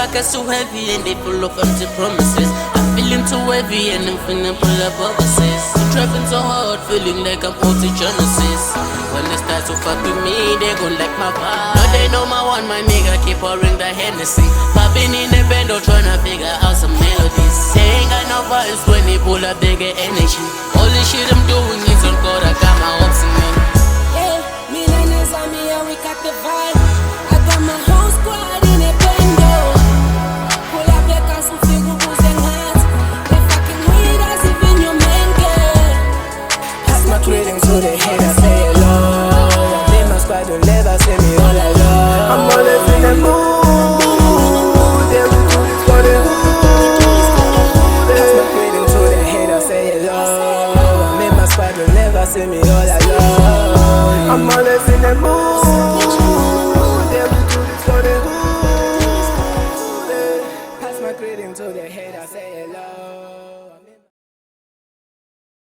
pockets too heavy and they full of empty promises. I'm feeling too heavy and I'm finna pull up overseas. I'm trapping so hard, feeling like I'm multi-genesis. When they start to fuck with me, they gon' like my vibe. No, they know my one, my nigga keep pouring the Hennessy. Popping in the bando, tryna figure out some melodies. They ain't got no vibes when they pull up, they get energy. All the shit I'm doing is on God, I got my hopes in me. Yeah, me and his on me and we got the vibe. I got my whole squad in a bando. Pull up your cars and figure who's in hands. They fucking with us even your man girl. Pass my greeting to the head, I say hello. Me and my squad will never see me all alone. I'm always in the mood. Yeah, we do this for the hood. Pass my greeting to the head, I say hello. Me and my squad will never see me all alone. I'm always in the mood. Yeah, we do this for the hood. Pass my greeting to the head, I say hello.